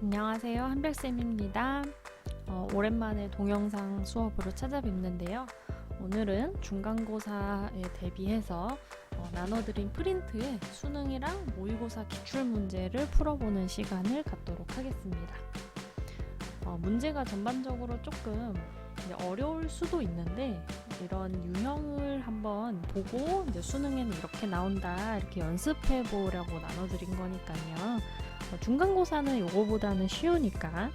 안녕하세요. 한별쌤입니다. 오랜만에 동영상 수업으로 찾아뵙는데요. 오늘은 중간고사에 대비해서 나눠드린 프린트에 수능이랑 모의고사 기출문제를 풀어보는 시간을 갖도록 하겠습니다. 문제가 전반적으로 조금 어려울 수도 있는데 이런 유형을 한번 보고 이제 수능에는 이렇게 나온다 이렇게 연습해 보려고 나눠드린 거니까요. 중간고사는 요거보다는 쉬우니까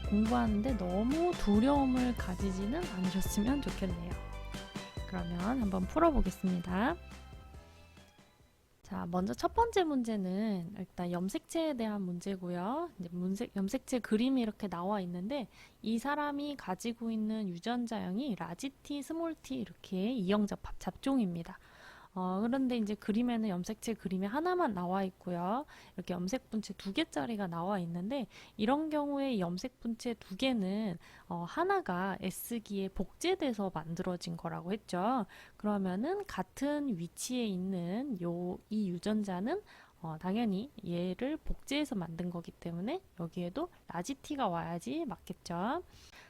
공부하는데 너무 두려움을 가지지는 않으셨으면 좋겠네요. 그러면 한번 풀어보겠습니다. 자, 먼저 첫 번째 문제는 일단 염색체에 대한 문제고요. 이제 염색체 그림이 이렇게 나와 있는데 이 사람이 가지고 있는 유전자형이 라지 T, 스몰 T 이렇게 이형접합 잡종입니다. 그런데 이제 그림에는 염색체 그림이 하나만 나와 있고요. 이렇게 염색 분체 2개짜리가 나와 있는데 이런 경우에 염색 분체 2개는 하나가 S기에 복제돼서 만들어진 거라고 했죠. 그러면은 같은 위치에 있는 이 유전자는 당연히 얘를 복제해서 만든 거기 때문에 여기에도 라지 T가 와야지 맞겠죠.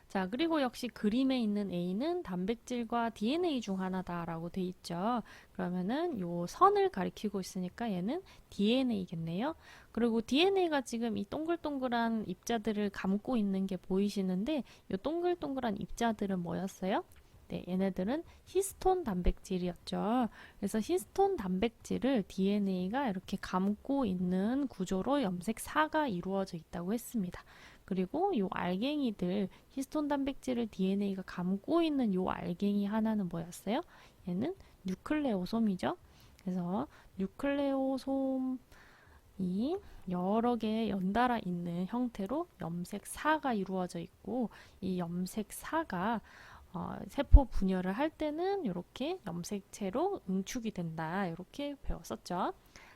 자, 그리고 역시 그림에 있는 A는 단백질과 DNA 중 하나다라고 돼 있죠. 그러면은 요 선을 가리키고 있으니까 얘는 DNA겠네요. 그리고 DNA가 지금 이 동글동글한 입자들을 감고 있는 게 보이시는데 요 동글동글한 입자들은 뭐였어요? 네, 얘네들은 히스톤 단백질이었죠. 그래서 히스톤 단백질을 DNA가 이렇게 감고 있는 구조로 염색사가 이루어져 있다고 했습니다. 그리고 요 알갱이들 히스톤 단백질을 DNA가 감고 있는 요 알갱이 하나는 뭐였어요? 얘는 뉴클레오솜이죠. 그래서 뉴클레오솜이 여러 개 연달아 있는 형태로 염색사가 이루어져 있고 이 염색사가 세포 분열을 할 때는 이렇게 염색체로 응축이 된다. 이렇게 배웠었죠.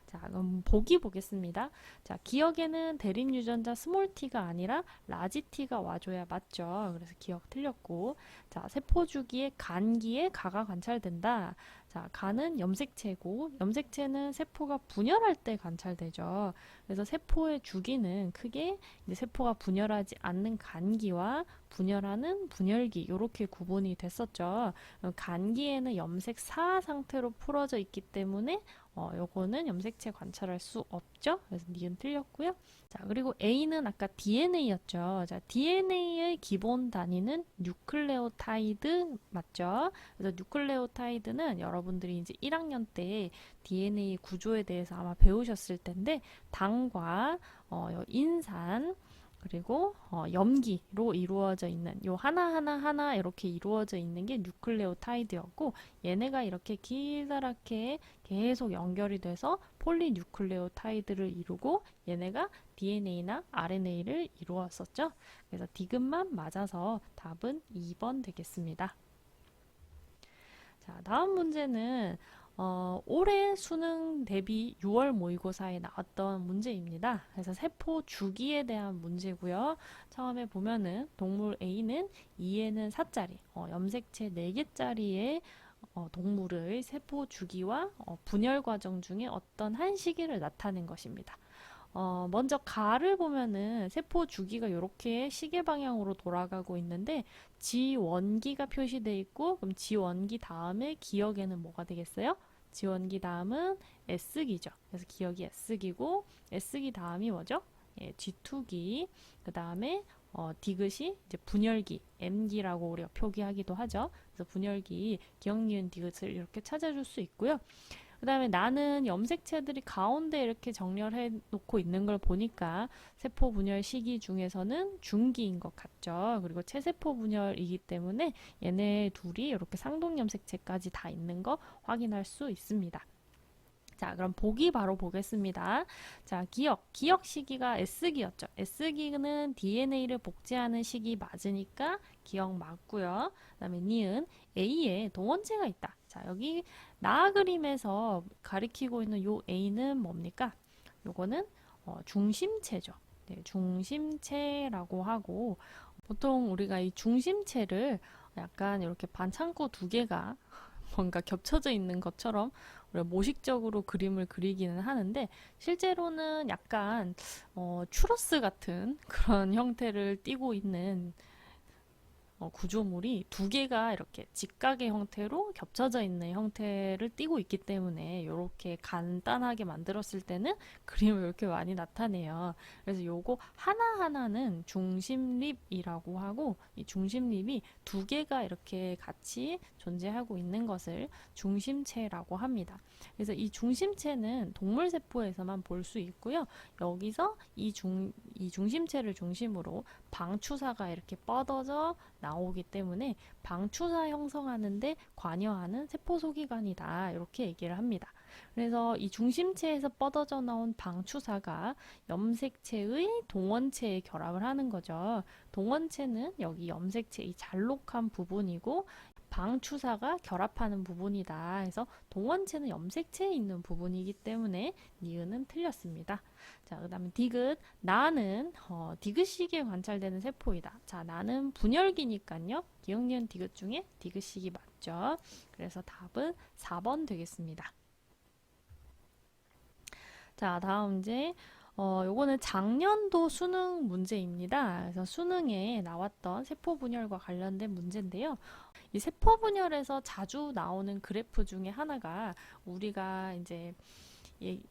자, 그럼 보기 보겠습니다. 자, 기억에는 대립 유전자 스몰 t가 아니라 라지 t가 와줘야 맞죠. 그래서 기억 틀렸고. 자, 세포 주기의 간기에 가가 관찰된다. 자, 간은 염색체고, 염색체는 세포가 분열할 때 관찰되죠. 그래서 세포의 주기는 크게 이제 세포가 분열하지 않는 간기와 분열하는 분열기 이렇게 구분이 됐었죠. 간기에는 염색사 상태로 풀어져 있기 때문에 요거는 염색체 관찰할 수 없죠. 그래서 니은 틀렸고요. 자, 그리고 A는 아까 DNA였죠. 자, DNA의 기본 단위는 뉴클레오타이드 맞죠? 그래서 뉴클레오타이드는 여러분들이 이제 1학년 때 DNA 구조에 대해서 아마 배우셨을 텐데 당과 인산 그리고 염기로 이루어져 있는 요 하나 이렇게 이루어져 있는 게 뉴클레오타이드였고 얘네가 이렇게 길다랗게 계속 연결이 돼서 폴리뉴클레오타이드를 이루고 얘네가 DNA나 RNA를 이루었었죠. 그래서 디귿만 맞아서 답은 2번 되겠습니다. 자, 다음 문제는 올해 수능 대비 6월 모의고사에 나왔던 문제입니다. 그래서 세포 주기에 대한 문제고요. 처음에 보면은 동물 A는 2에는 4짜리, 염색체 4개짜리의 동물의 세포 주기와 분열 과정 중에 어떤 한 시기를 나타낸 것입니다. 먼저 가를 보면은 세포 주기가 이렇게 시계 방향으로 돌아가고 있는데 지원기가 표시되어 있고 그럼 지원기 다음에 기억에는 뭐가 되겠어요? 지원기 다음은 S기죠. 그래서 기억이 S기고 S기 다음이 뭐죠? 예, G2기 그 다음에 디귿이 이제 분열기 M기라고 우리가 표기하기도 하죠. 그래서 분열기 기억 니은 디귿을 이렇게 찾아줄 수 있고요. 그 다음에 나는 염색체들이 가운데 이렇게 정렬해 놓고 있는 걸 보니까 세포 분열 시기 중에서는 중기인 것 같죠. 그리고 체세포 분열이기 때문에 얘네 둘이 이렇게 상동 염색체까지 다 있는 거 확인할 수 있습니다. 자, 그럼 보기 바로 보겠습니다. 자, 기억 시기가 S기였죠. S기는 DNA를 복제하는 시기 맞으니까 기억 맞고요. 그 다음에 니은 A에 동원체가 있다. 자, 여기 나 그림에서 가리키고 있는 요 A는 뭡니까? 요거는 중심체죠. 네, 중심체라고 하고 보통 우리가 이 중심체를 약간 이렇게 반창고 2개가 뭔가 겹쳐져 있는 것처럼 우리가 모식적으로 그림을 그리기는 하는데 실제로는 약간 추러스 같은 그런 형태를 띠고 있는 구조물이 두 개가 이렇게 직각의 형태로 겹쳐져 있는 형태를 띠고 있기 때문에 이렇게 간단하게 만들었을 때는 그림을 이렇게 많이 나타내요. 그래서 요거 하나하나는 중심립이라고 하고 이 중심립이 두 개가 이렇게 같이 존재하고 있는 것을 중심체라고 합니다. 그래서 이 중심체는 동물세포에서만 볼 수 있고요. 여기서 이 중심체를 중심으로 방추사가 이렇게 뻗어져 나오기 때문에 방추사 형성하는데 관여하는 세포소기관이다. 이렇게 얘기를 합니다. 그래서 이 중심체에서 뻗어져 나온 방추사가 염색체의 동원체에 결합을 하는 거죠. 동원체는 여기 염색체 이 잘록한 부분이고 방추사가 결합하는 부분이다. 그래서 동원체는 염색체에 있는 부분이기 때문에 니은은 틀렸습니다. 자, 그 다음에 디귿. 나는 디귿 시기에 관찰되는 세포이다. 자, 나는 분열기니까요. 기억, 니은, 디귿 중에 디귿 시기 맞죠? 그래서 답은 4번 되겠습니다. 자, 다음 이제 요거는 작년도 수능 문제입니다. 그래서 수능에 나왔던 세포 분열과 관련된 문제인데요. 이 세포 분열에서 자주 나오는 그래프 중에 하나가 우리가 이제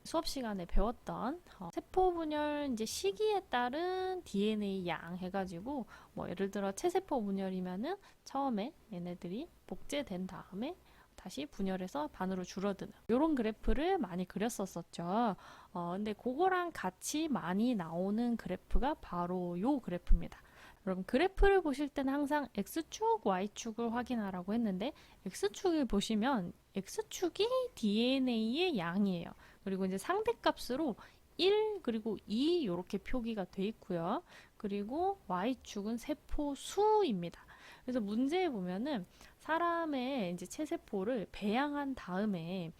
수업 시간에 배웠던 세포 분열 이제 시기에 따른 DNA 양 해가지고 뭐 예를 들어 체세포 분열이면은 처음에 얘네들이 복제된 다음에 다시 분열해서 반으로 줄어드는 이런 그래프를 많이 그렸었었죠. 근데 그거랑 같이 많이 나오는 그래프가 바로 요 그래프입니다. 여러분 그래프를 보실 때는 항상 X축, Y축을 확인하라고 했는데 X축을 보시면 X축이 DNA의 양이에요. 그리고 이제 상대값으로 1 그리고 2 이렇게 표기가 돼 있고요. 그리고 Y축은 세포 수입니다. 그래서 문제에 보면은 사람의 이제 체세포를 배양한 다음에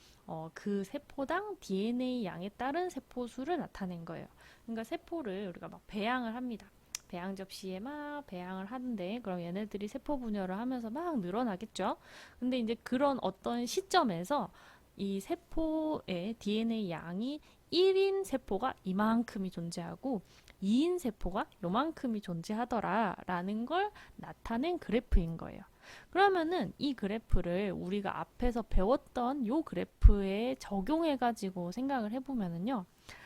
그 세포당 DNA 양에 따른 세포 수를 나타낸 거예요. 그러니까 세포를 우리가 막 배양을 합니다. 배양 접시에 막 배양을 하는데 그럼 얘네들이 세포 분열을 하면서 막 늘어나겠죠. 근데 이제 그런 어떤 시점에서 이 세포의 DNA 양이 1인 세포가 이만큼이 존재하고 2인 세포가 요만큼이 존재하더라 라는 걸 나타낸 그래프인 거예요. 그러면은 이 그래프를 우리가 앞에서 배웠던 요 그래프에 적용해 가지고 생각을 해보면은요.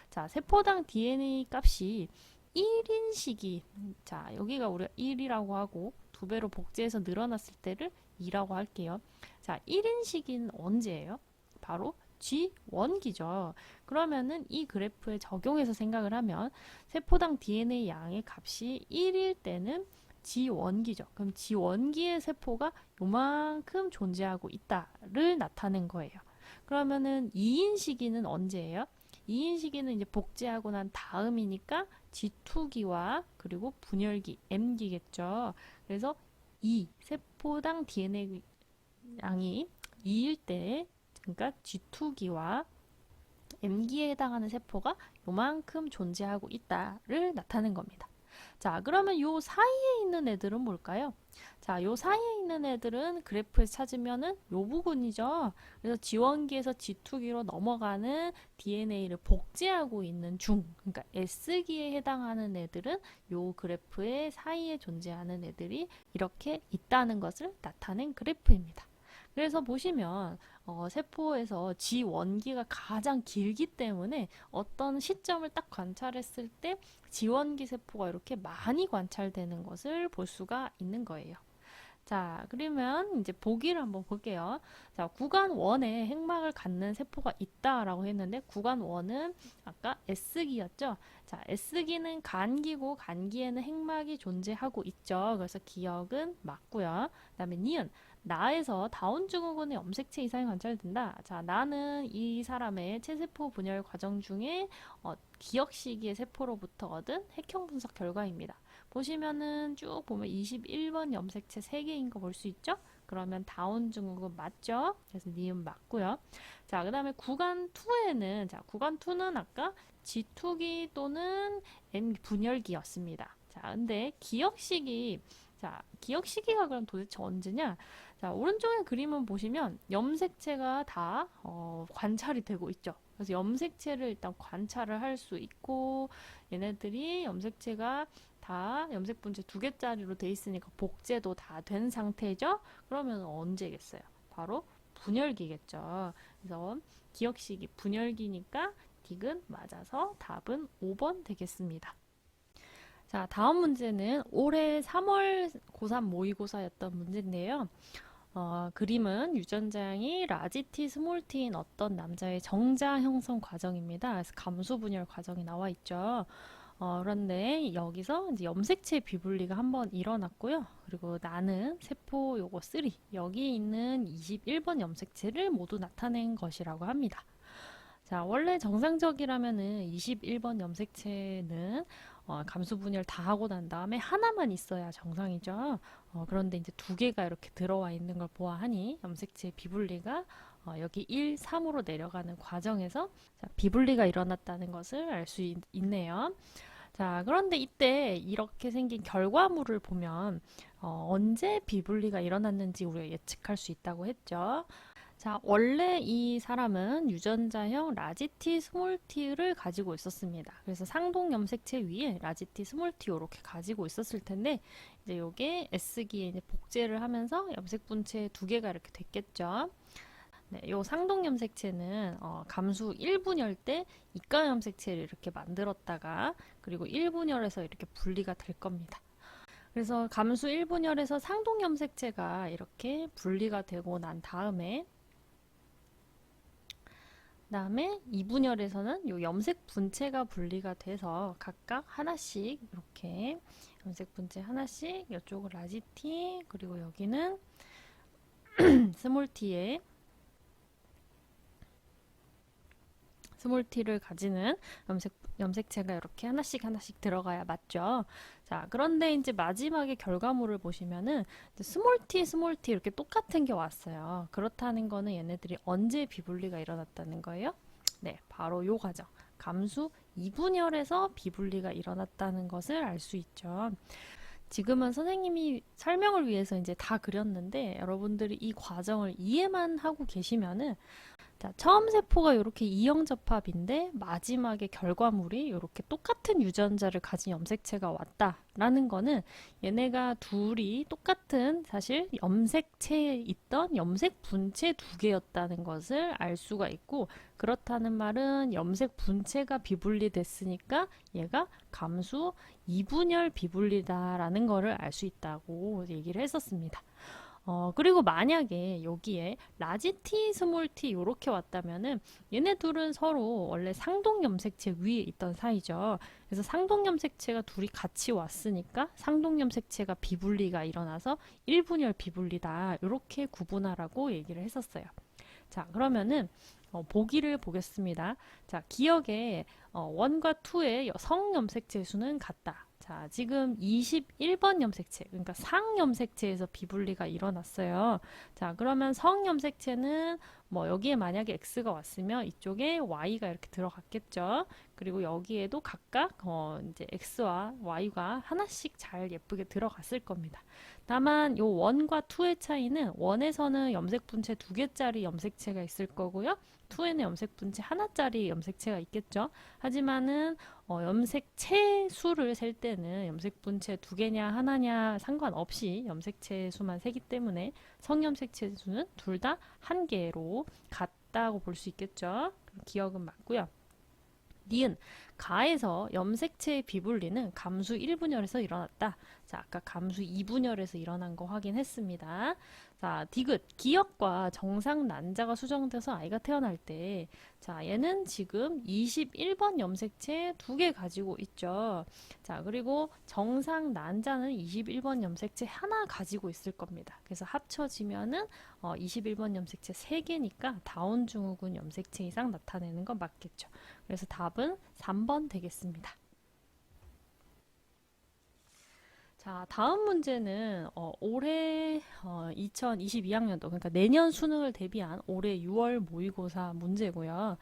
자, 세포당 DNA 값이 1인 시기, 자 여기가 우리가 1이라고 하고 두 배로 복제해서 늘어났을 때를 2라고 할게요. 자, 1인 시기는 언제예요? 바로 G1기죠. 그러면은 이 그래프에 적용해서 생각을 하면 세포당 DNA 양의 값이 1일 때는 G1기죠. 그럼 G1기의 세포가 요만큼 존재하고 있다를 나타낸 거예요. 그러면은 2인 시기는 언제예요? 2인 시기는 이제 복제하고 난 다음이니까 G2기와 그리고 분열기 M기겠죠. 그래서 이 세포당 DNA 양이 2일 때 그러니까 G2기와 M기에 해당하는 세포가 요만큼 존재하고 있다를 나타낸 겁니다. 자, 그러면 요 사이에 있는 애들은 뭘까요? 자, 요 사이에 있는 애들은 그래프에서 찾으면은 요 부분이죠. 그래서 G1기에서 G2기로 넘어가는 DNA를 복제하고 있는 중, 그러니까 S기에 해당하는 애들은 요 그래프의 사이에 존재하는 애들이 이렇게 있다는 것을 나타낸 그래프입니다. 그래서 보시면 세포에서 G1기가 가장 길기 때문에 어떤 시점을 딱 관찰했을 때 G1기 세포가 이렇게 많이 관찰되는 것을 볼 수가 있는 거예요. 자, 그러면 이제 보기를 한번 볼게요. 자, 구간 1에 핵막을 갖는 세포가 있다라고 했는데 구간 1은 아까 S기였죠. 자, S기는 간기고 간기에는 핵막이 존재하고 있죠. 그래서 기억은 맞고요. 그다음에 니은 나에서 다운 증후군의 염색체 이상이 관찰된다. 자, 나는 이 사람의 체세포 분열 과정 중에 기억 시기의 세포로부터 얻은 핵형 분석 결과입니다. 보시면은 쭉 보면 21번 염색체 3개인 거 볼 수 있죠? 그러면 다운 증후군 맞죠? 그래서 니은 맞고요. 자, 그 다음에 구간 2에는 자, 구간 2는 아까 G2기 또는 M 분열기였습니다. 자, 근데 기억 시기 자, 기억 시기가 그럼 도대체 언제냐? 자, 오른쪽의 그림은 보시면 염색체가 다 관찰이 되고 있죠. 그래서 염색체를 일단 관찰을 할 수 있고, 얘네들이 염색체가 다 염색 분체 2개짜리로 돼 있으니까 복제도 다 된 상태죠. 그러면 언제겠어요? 바로 분열기겠죠. 그래서 기억식이 분열기니까 디귿 맞아서 답은 5번 되겠습니다. 자, 다음 문제는 올해 3월 고3 모의고사였던 문제인데요. 그림은 유전자양이 라지 T, 스몰 T인 어떤 남자의 정자 형성 과정입니다. 그래서 감수 분열 과정이 나와 있죠. 그런데 여기서 이제 염색체 비분리가 한번 일어났고요. 그리고 나는 세포 요거 3, 여기 있는 21번 염색체를 모두 나타낸 것이라고 합니다. 자, 원래 정상적이라면은 21번 염색체는 감수 분열 다 하고 난 다음에 하나만 있어야 정상이죠. 그런데 이제 2개가 이렇게 들어와 있는 걸 보아하니 염색체 비분리가 여기 1, 3으로 내려가는 과정에서 자, 비분리가 일어났다는 것을 알 수 있네요. 자, 그런데 이때 이렇게 생긴 결과물을 보면 언제 비분리가 일어났는지 우리가 예측할 수 있다고 했죠. 자, 원래 이 사람은 유전자형 라지티, 스몰티를 가지고 있었습니다. 그래서 상동 염색체 위에 라지티, 스몰티 이렇게 가지고 있었을 텐데 이제 요게 S기에 이제 복제를 하면서 염색 분체 2개가 이렇게 됐겠죠. 네, 요 상동 염색체는 감수 1분열 때 이가 염색체를 이렇게 만들었다가 그리고 1분열에서 이렇게 분리가 될 겁니다. 그래서 감수 1분열에서 상동 염색체가 이렇게 분리가 되고 난 다음에 2분열에서는 요 염색 분체가 분리가 돼서 각각 하나씩 이렇게 염색 분체 하나씩 이쪽은 라지티 그리고 여기는 스몰티에 스몰티를 가지는 염색체가 이렇게 하나씩 들어가야 맞죠. 자, 그런데 이제 마지막에 결과물을 보시면은 스몰티 이렇게 똑같은 게 왔어요. 그렇다는 거는 얘네들이 언제 비분리가 일어났다는 거예요? 네, 바로 요 과정. 감수 2분열에서 비분리가 일어났다는 것을 알 수 있죠. 지금은 선생님이 설명을 위해서 이제 다 그렸는데 여러분들이 이 과정을 이해만 하고 계시면은 자, 처음 세포가 이렇게 이형 접합인데 마지막에 결과물이 이렇게 똑같은 유전자를 가진 염색체가 왔다라는 거는 얘네가 둘이 똑같은 사실 염색체에 있던 염색 분체 2개였다는 것을 알 수가 있고 그렇다는 말은 염색 분체가 비분리됐으니까 얘가 감수 2분열 비분리다라는 거를 알 수 있다고 얘기를 했었습니다. 그리고 만약에 여기에 라지 T, 스몰 T 이렇게 왔다면은 얘네 둘은 서로 원래 상동 염색체 위에 있던 사이죠. 그래서 상동 염색체가 둘이 같이 왔으니까 상동 염색체가 비분리가 일어나서 1분열 비분리다. 이렇게 구분하라고 얘기를 했었어요. 자, 그러면은 보기를 보겠습니다. 자, 기억에 1과 2의 성 염색체 수는 같다. 자, 지금 21번 염색체, 그러니까 상 염색체에서 비분리가 일어났어요. 자, 그러면 성 염색체는 뭐 여기에 만약에 X가 왔으면 이쪽에 Y가 이렇게 들어갔겠죠. 그리고 여기에도 각각 이제 X와 Y가 하나씩 잘 예쁘게 들어갔을 겁니다. 다만 요 1과 2의 차이는 1에서는 염색 분체 2개짜리 염색체가 있을 거고요. 2에는 염색 분체 하나짜리 염색체가 있겠죠. 하지만은 염색체 수를 셀 때는 염색 분체 2개냐 하나냐 상관없이 염색체 수만 세기 때문에 성염색체 수는 둘 다 1개로 같다고 볼 수 있겠죠. 기억은 맞고요. 니은 가에서 염색체의 비분리는 감수 1분열에서 일어났다. 자, 아까 감수 2분열에서 일어난 거 확인했습니다. 자, 디귿 기역과 정상 난자가 수정돼서 아이가 태어날 때 자, 얘는 지금 21번 염색체 2개 가지고 있죠. 자, 그리고 정상 난자는 21번 염색체 하나 가지고 있을 겁니다. 그래서 합쳐지면은 21번 염색체 3개니까 다운 증후군 염색체 이상 나타내는 건 맞겠죠. 그래서 답은 3번 되겠습니다. 자, 다음 문제는 올해 2022학년도 그러니까 내년 수능을 대비한 올해 6월 모의고사 문제고요.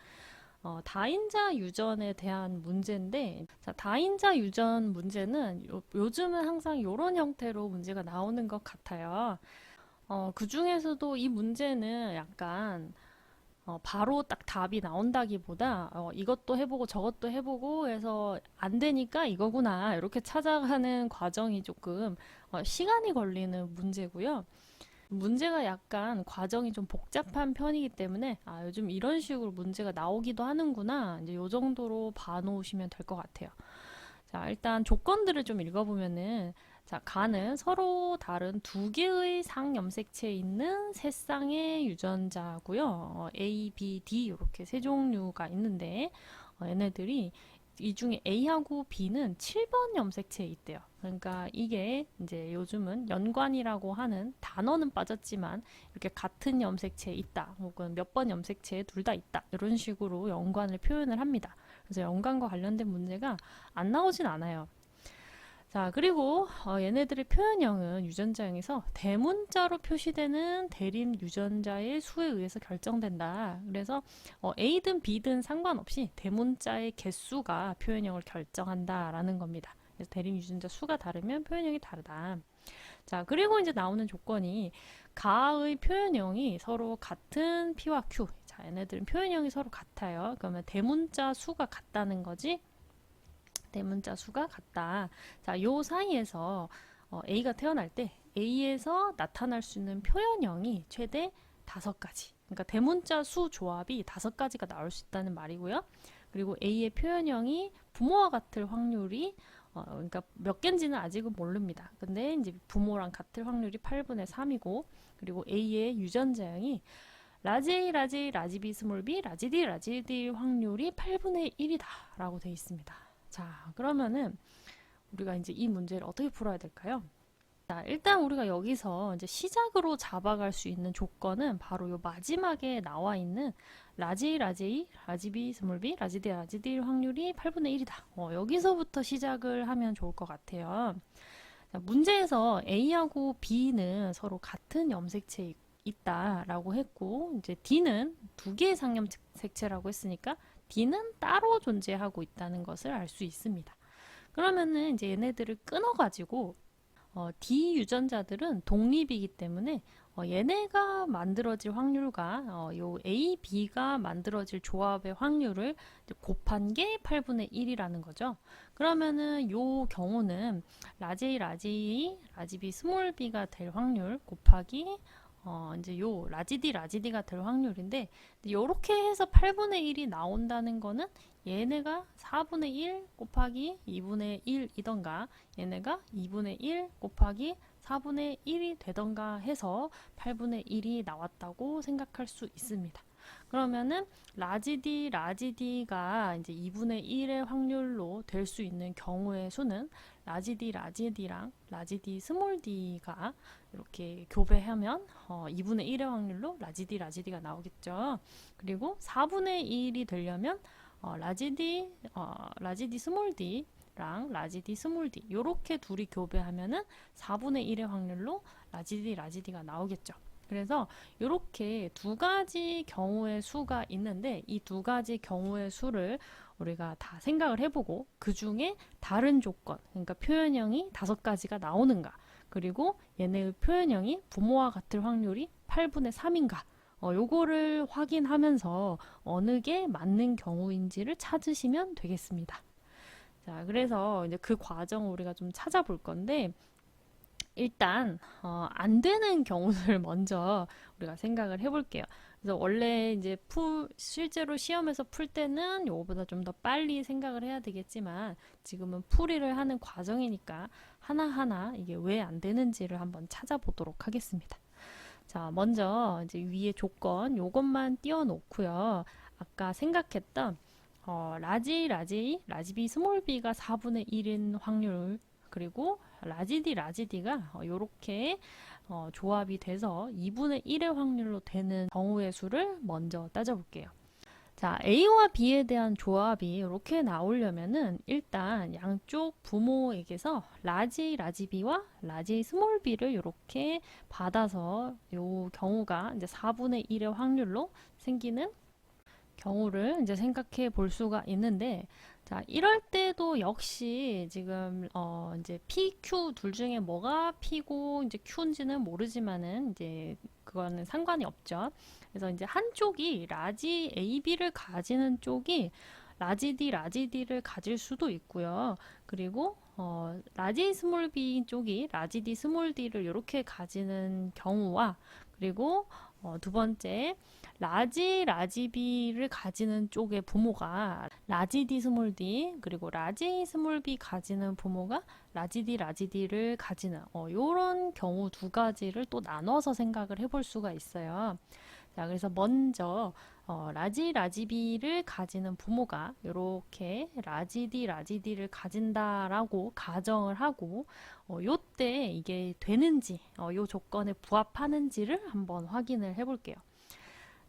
다인자 유전에 대한 문제인데 자, 다인자 유전 문제는 요즘은 항상 이런 형태로 문제가 나오는 것 같아요. 그 중에서도 이 문제는 약간 바로 딱 답이 나온다기보다 이것도 해보고 저것도 해보고 해서 안 되니까 이거구나 이렇게 찾아가는 과정이 조금 시간이 걸리는 문제고요. 문제가 약간 과정이 좀 복잡한 편이기 때문에 요즘 이런 식으로 문제가 나오기도 하는구나 이제 요 정도로 봐놓으시면 될 것 같아요. 자, 일단 조건들을 좀 읽어보면은 자, 간은 서로 다른 두 개의 상염색체에 있는 세 쌍의 유전자고요. A, B, D 이렇게 세 종류가 있는데 얘네들이 이 중에 A하고 B는 7번 염색체에 있대요. 그러니까 이게 이제 요즘은 연관이라고 하는 단어는 빠졌지만 이렇게 같은 염색체에 있다. 혹은 몇 번 염색체에 둘 다 있다. 이런 식으로 연관을 표현을 합니다. 그래서 연관과 관련된 문제가 안 나오진 않아요. 자, 그리고 얘네들의 표현형은 유전자형에서 대문자로 표시되는 대립 유전자의 수에 의해서 결정된다. 그래서 A든 B든 상관없이 대문자의 개수가 표현형을 결정한다라는 겁니다. 그래서 대립 유전자 수가 다르면 표현형이 다르다. 자, 그리고 이제 나오는 조건이 가의 표현형이 서로 같은 P와 Q. 자, 얘네들은 표현형이 서로 같아요. 그러면 대문자 수가 같다는 거지. 대문자 수가 같다. 자, 요 사이에서 A가 태어날 때 A에서 나타날 수 있는 표현형이 최대 5가지. 그러니까 대문자 수 조합이 5가지가 나올 수 있다는 말이고요. 그리고 A의 표현형이 부모와 같을 확률이 그러니까 몇 개인지는 아직은 모릅니다. 근데 이제 부모랑 같을 확률이 8분의 3이고 그리고 A의 유전자형이 라지 A, 라지 A, 라지 B, 스몰 b, 라지 D, 라지 D 확률이 8분의 1이다 라고 되어 있습니다. 자, 그러면은 우리가 이제 이 문제를 어떻게 풀어야 될까요? 자, 일단 우리가 여기서 이제 시작으로 잡아갈 수 있는 조건은 바로 요 마지막에 나와 있는 라지, 라지, 라지 B, 스몰 b, 라지 D 확률이 8분의 1이다. 여기서부터 시작을 하면 좋을 것 같아요. 자, 문제에서 A하고 B는 서로 같은 염색체에 있다라고 했고, 이제 D는 두 개의 상염색체라고 했으니까 D는 따로 존재하고 있다는 것을 알 수 있습니다. 그러면은 이제 얘네들을 끊어가지고 D 유전자들은 독립이기 때문에 얘네가 만들어질 확률과 요 A, B가 만들어질 조합의 확률을 곱한 게 8분의 1이라는 거죠. 그러면은 요 경우는 라지 A, 라지 E, 라지 B, 스몰 b가 될 확률 곱하기 이제 요 라지 D가 될 확률인데 요렇게 해서 8분의 1이 나온다는 거는 얘네가 4분의 1 곱하기 2분의 1이던가 얘네가 2분의 1 곱하기 4분의 1이 되던가 해서 8분의 1이 나왔다고 생각할 수 있습니다. 그러면은 라지 D가 이제 2분의 1의 확률로 될 수 있는 경우의 수는 라지 D랑 라지 D, 스몰 d가 이렇게 교배하면 2분의 1의 확률로 라지 D가 나오겠죠. 그리고 4분의 1이 되려면 라지 D 스몰 D랑 라지 D 스몰 D 요렇게 둘이 교배하면은 4분의 1의 확률로 라지 D가 나오겠죠. 그래서 이렇게 두 가지 경우의 수가 있는데 이 두 가지 경우의 수를 우리가 다 생각을 해보고 그 중에 다른 조건, 그러니까 표현형이 5가지가 나오는가, 그리고 얘네의 표현형이 부모와 같을 확률이 8분의 3인가, 요거를 확인하면서 어느 게 맞는 경우인지를 찾으시면 되겠습니다. 자, 그래서 이제 그 과정을 우리가 좀 찾아볼 건데, 일단 안 되는 경우를 먼저 우리가 생각을 해볼게요. 그래서 원래 이제 실제로 시험에서 풀 때는 요거보다 좀 더 빨리 생각을 해야 되겠지만 지금은 풀이를 하는 과정이니까 하나하나 이게 왜 안 되는지를 한번 찾아보도록 하겠습니다. 자, 먼저 이제 위에 조건 요것만 띄워놓고요. 아까 생각했던 라지 B, 스몰 b가 4분의 1인 확률 그리고 라지 D가 이렇게 조합이 돼서 2분의 1의 확률로 되는 경우의 수를 먼저 따져볼게요. 자, A와 B에 대한 조합이 이렇게 나오려면은 일단 양쪽 부모에게서 라지 B와 라지 스몰 b를 이렇게 받아서 이 경우가 이제 4분의 1의 확률로 생기는 경우를 이제 생각해 볼 수가 있는데, 자, 이럴 때도 역시 지금 이제 P, Q 둘 중에 뭐가 P고 이제 Q인지는 모르지만은 이제 그거는 상관이 없죠. 그래서 이제 한쪽이 라지 AB를 가지는 쪽이 라지 D, 라지 D를 가질 수도 있고요. 그리고 라지 스몰 B 쪽이 라지 D, 스몰 D를 이렇게 가지는 경우와 그리고 두 번째 라지 B를 가지는 쪽의 부모가 라지 D 스몰 D 그리고 라지 스몰 B 가지는 부모가 라지 D 라지 D를 가지는 요런 경우 두 가지를 또 나눠서 생각을 해볼 수가 있어요. 자, 그래서 먼저 라지 B를 가지는 부모가 이렇게 라지 D 라지 D를 가진다라고 가정을 하고 요때 이게 되는지 요 조건에 부합하는지를 한번 확인을 해볼게요.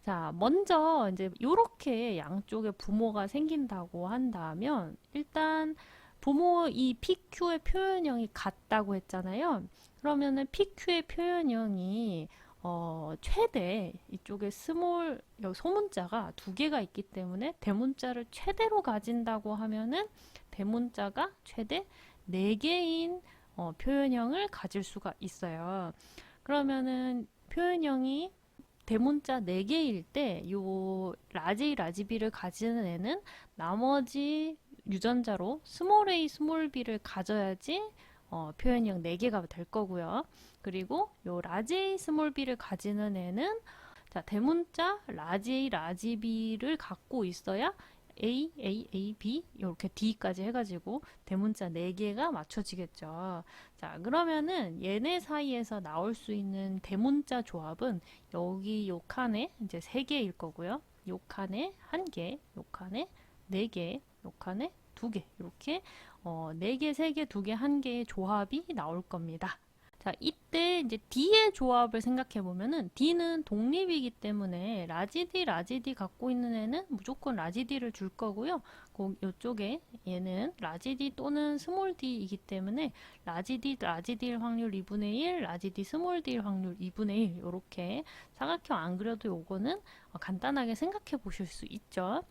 자, 먼저 이제 이렇게 양쪽에 부모가 생긴다고 한다면 일단 부모 이 PQ의 표현형이 같다고 했잖아요. 그러면은 PQ의 표현형이 최대 이쪽에 스몰 여기 소문자가 두 개가 있기 때문에 대문자를 최대로 가진다고 하면은 대문자가 최대 네 개인 표현형을 가질 수가 있어요. 그러면은 표현형이 대문자 4개일 때 요 라지 B를 가지는 애는 나머지 유전자로 스몰 a 스몰 b를 가져야지 표현형 4개가 될 거고요. 그리고 요 라지 스몰 b를 가지는 애는 자, 대문자 라지 B를 갖고 있어야 A, B 이렇게 D까지 해가지고 대문자 4개가 맞춰지겠죠. 자, 그러면은 얘네 사이에서 나올 수 있는 대문자 조합은 여기 요 칸에 이제 3개일 거고요. 요 칸에 1개, 요 칸에 4개, 요 칸에 2개 이렇게 4개, 3개, 2개, 1개의 조합이 나올 겁니다. 자, 이때 이제 D의 조합을 생각해 보면은 D는 독립이기 때문에 라지 D 갖고 있는 애는 무조건 라지 D를 줄 거고요. 이쪽에 얘는 라지 D 또는 스몰 D이기 때문에 라지 D일 확률 2분의 1, 라지 D 스몰 D일 확률 2분의 1 이렇게 사각형 안 그려도 요거는 간단하게 생각해 보실 수 있죠.